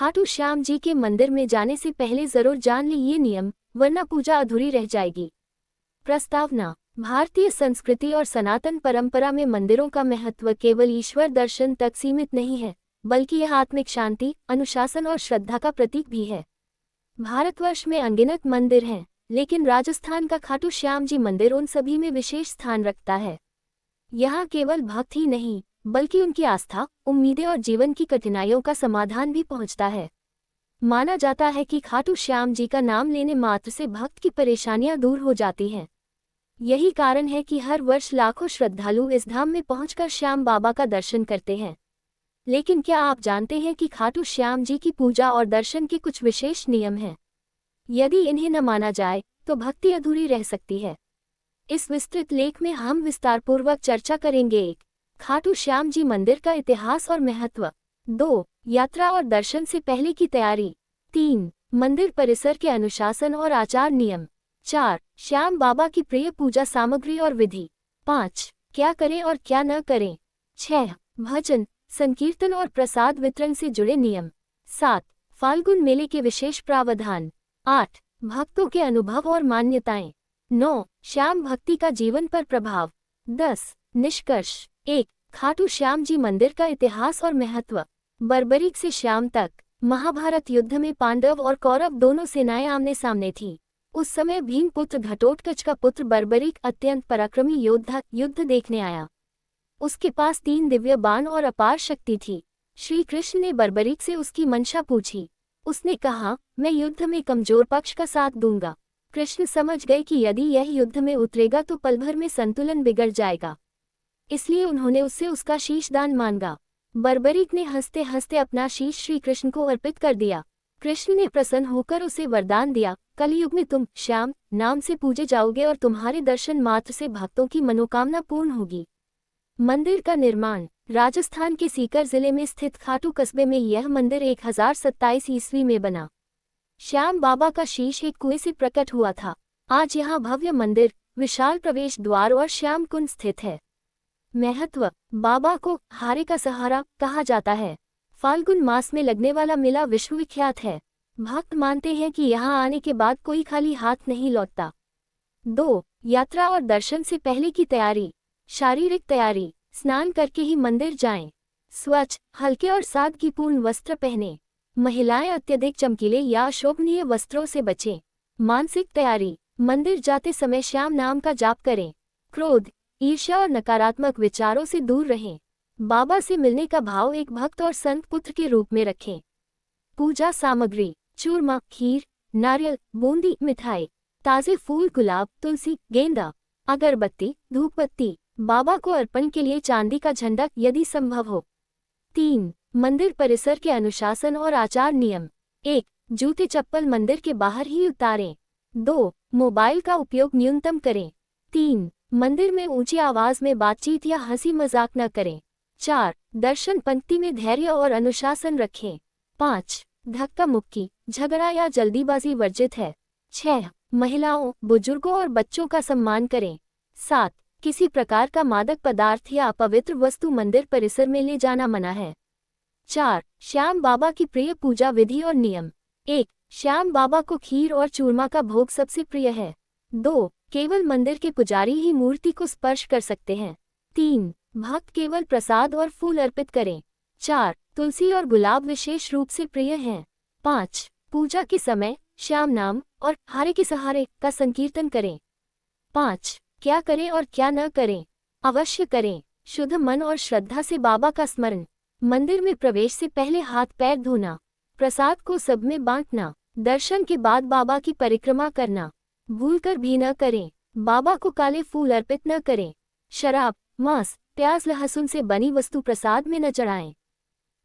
खाटू श्याम जी के मंदिर में जाने से पहले जरूर जान ले ये नियम, वरना पूजा अधूरी रह जाएगी। प्रस्तावना। भारतीय संस्कृति और सनातन परंपरा में मंदिरों का महत्व केवल ईश्वर दर्शन तक सीमित नहीं है, बल्कि यह आत्मिक शांति, अनुशासन और श्रद्धा का प्रतीक भी है। भारतवर्ष में अनगिनत मंदिर हैं, लेकिन राजस्थान का खाटू श्याम जी मंदिर उन सभी में विशेष स्थान रखता है। यहाँ केवल भक्त ही नहीं, बल्कि उनकी आस्था, उम्मीदें और जीवन की कठिनाइयों का समाधान भी पहुँचता है। माना जाता है कि खाटू श्याम जी का नाम लेने मात्र से भक्त की परेशानियां दूर हो जाती हैं। यही कारण है कि हर वर्ष लाखों श्रद्धालु इस धाम में पहुंचकर श्याम बाबा का दर्शन करते हैं। लेकिन क्या आप जानते हैं कि खाटू श्याम जी की पूजा और दर्शन के कुछ विशेष नियम हैं? यदि इन्हें न माना जाए तो भक्ति अधूरी रह सकती है। इस विस्तृत लेख में हम विस्तारपूर्वक चर्चा करेंगे। 1. खाटू श्याम जी मंदिर का इतिहास और महत्व। 2. यात्रा और दर्शन से पहले की तैयारी। 3. मंदिर परिसर के अनुशासन और आचार नियम। 4. श्याम बाबा की प्रिय पूजा सामग्री और विधि। 5. क्या करें और क्या न करें। 6. भजन, संकीर्तन और प्रसाद वितरण से जुड़े नियम। 7. फाल्गुन मेले के विशेष प्रावधान। 8. भक्तों के अनुभव और मान्यताएं। 9. श्याम भक्ति का जीवन पर प्रभाव। 10. निष्कर्ष। 1. खाटू श्याम जी मंदिर का इतिहास और महत्व। बर्बरीक से श्याम तक। महाभारत युद्ध में पांडव और कौरव दोनों सेनाएं आमने सामने थीं। उस समय भीमपुत्र घटोत्कच का पुत्र बर्बरीक अत्यंत पराक्रमी योद्धा युद्ध देखने आया। उसके पास 3 दिव्य बाण और अपार शक्ति थी। श्री कृष्ण ने बर्बरीक से उसकी मंशा पूछी। उसने कहा, मैं युद्ध में कमजोर पक्ष का साथ दूंगा। कृष्ण समझ गए कि यदि यह युद्ध में उतरेगा तो पल भर में संतुलन बिगड़ जाएगा, इसलिए उन्होंने उससे उसका शीश दान मांगा। बर्बरीक ने हंसते हंसते अपना शीश श्री कृष्ण को अर्पित कर दिया। कृष्ण ने प्रसन्न होकर उसे वरदान दिया, कलयुग में तुम श्याम नाम से पूजे जाओगे और तुम्हारे दर्शन मात्र से भक्तों की मनोकामना पूर्ण होगी। मंदिर का निर्माण। राजस्थान के सीकर जिले में स्थित खाटू कस्बे में यह मंदिर 1027 ईस्वी में बना। श्याम बाबा का शीश एक कुएं से प्रकट हुआ था। आज यहाँ भव्य मंदिर, विशाल प्रवेश द्वार और श्याम कुंड स्थित है। महत्व। बाबा को हारे का सहारा कहा जाता है। फाल्गुन मास में लगने वाला मेला विश्वविख्यात है। भक्त मानते हैं कि यहाँ आने के बाद कोई खाली हाथ नहीं लौटता। 2. यात्रा और दर्शन से पहले की तैयारी। शारीरिक तैयारी। स्नान करके ही मंदिर जाएं। स्वच्छ, हल्के और सादगीपूर्ण वस्त्र पहनें। महिलाएं अत्यधिक चमकीले या अशोभनीय वस्त्रों से बचें। मानसिक तैयारी। मंदिर जाते समय श्याम नाम का जाप करें। क्रोध, ईर्ष्या और नकारात्मक विचारों से दूर रहें। बाबा से मिलने का भाव एक भक्त और संत पुत्र के रूप में रखें। पूजा सामग्री। चूरमा, खीर, नारियल, बूंदी, मिठाई, ताजे फूल, गुलाब, तुलसी, गेंदा, अगरबत्ती, धूपबत्ती। बाबा को अर्पण के लिए चांदी का झंडा यदि संभव हो। 3. मंदिर परिसर के अनुशासन और आचार नियम। 1. जूते चप्पल मंदिर के बाहर ही उतारें। 2. मोबाइल का उपयोग न्यूनतम करें। 3. मंदिर में ऊंची आवाज में बातचीत या हंसी मजाक न करें। 4. दर्शन पंक्ति में धैर्य और अनुशासन रखें। 5. धक्का मुक्की, झगड़ा या जल्दीबाजी वर्जित है। 6. महिलाओं, बुजुर्गों और बच्चों का सम्मान करें। 7. किसी प्रकार का मादक पदार्थ या अपवित्र वस्तु मंदिर परिसर में ले जाना मना है। 4. श्याम बाबा की प्रिय पूजा विधि और नियम। 1. श्याम बाबा को खीर और चूरमा का भोग सबसे प्रिय है। 2. केवल मंदिर के पुजारी ही मूर्ति को स्पर्श कर सकते हैं। 3. भक्त केवल प्रसाद और फूल अर्पित करें। 4. तुलसी और गुलाब विशेष रूप से प्रिय हैं। 5. पूजा के समय श्याम नाम और हारे के सहारे का संकीर्तन करें। 5. क्या करें और क्या न करें। अवश्य करें। शुद्ध मन और श्रद्धा से बाबा का स्मरण। मंदिर में प्रवेश से पहले हाथ पैर धोना। प्रसाद को सब में बांटना। दर्शन के बाद बाबा की परिक्रमा करना। भूलकर भी न करें। बाबा को काले फूल अर्पित न करें। शराब, मांस, प्याज, लहसुन से बनी वस्तु प्रसाद में न चढ़ाएं।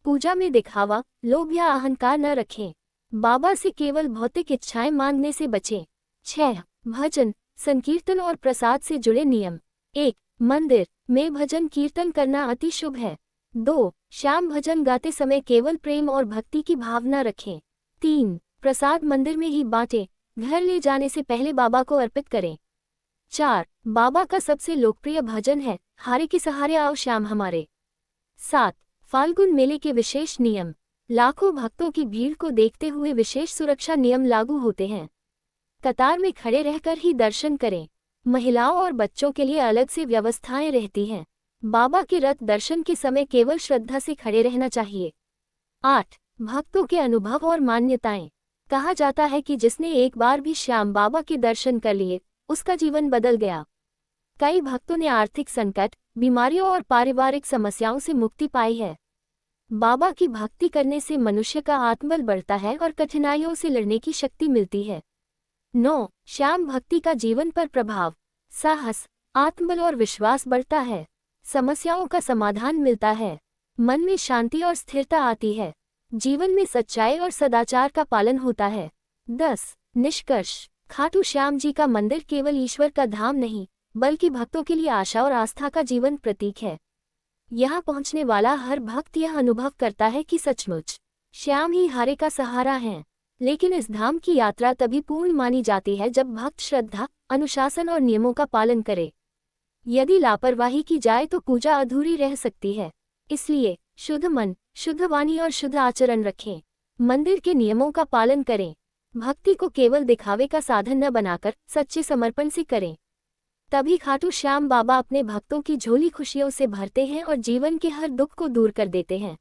पूजा में दिखावा, लोभ या अहंकार न रखें। बाबा से केवल भौतिक इच्छाएं मांगने से बचें। 6. भजन, संकीर्तन और प्रसाद से जुड़े नियम। 1. मंदिर में भजन कीर्तन करना अति शुभ है। 2. श्याम भजन गाते समय केवल प्रेम और भक्ति की भावना रखें। 3. प्रसाद मंदिर में ही बांटें, घर ले जाने से पहले बाबा को अर्पित करें। 4. बाबा का सबसे लोकप्रिय भजन है, हारे के सहारे आओ श्याम हमारे। 7. फाल्गुन मेले के विशेष नियम। लाखों भक्तों की भीड़ को देखते हुए विशेष सुरक्षा नियम लागू होते हैं। कतार में खड़े रहकर ही दर्शन करें। महिलाओं और बच्चों के लिए अलग से व्यवस्थाएं रहती हैं। बाबा के रथ दर्शन के समय केवल श्रद्धा से खड़े रहना चाहिए। 8. भक्तों के अनुभव और मान्यताएं। कहा जाता है कि जिसने एक बार भी श्याम बाबा के दर्शन कर लिए, उसका जीवन बदल गया। कई भक्तों ने आर्थिक संकट, बीमारियों और पारिवारिक समस्याओं से मुक्ति पाई है। बाबा की भक्ति करने से मनुष्य का आत्मबल बढ़ता है और कठिनाइयों से लड़ने की शक्ति मिलती है। 9. श्याम भक्ति का जीवन पर प्रभाव। साहस, आत्मबल और विश्वास बढ़ता है। समस्याओं का समाधान मिलता है। मन में शांति और स्थिरता आती है। जीवन में सच्चाई और सदाचार का पालन होता है। 10. निष्कर्ष। खाटू श्याम जी का मंदिर केवल ईश्वर का धाम नहीं, बल्कि भक्तों के लिए आशा और आस्था का जीवन प्रतीक है। यहाँ पहुँचने वाला हर भक्त यह अनुभव करता है कि सचमुच श्याम ही हारे का सहारा हैं। लेकिन इस धाम की यात्रा तभी पूर्ण मानी जाती है जब भक्त श्रद्धा, अनुशासन और नियमों का पालन करे। यदि लापरवाही की जाए तो पूजा अधूरी रह सकती है। इसलिए शुद्ध मन, शुद्ध वाणी और शुद्ध आचरण रखें। मंदिर के नियमों का पालन करें। भक्ति को केवल दिखावे का साधन न बनाकर सच्चे समर्पण से करें। तभी खाटू श्याम बाबा अपने भक्तों की झोली खुशियों से भरते हैं और जीवन के हर दुख को दूर कर देते हैं।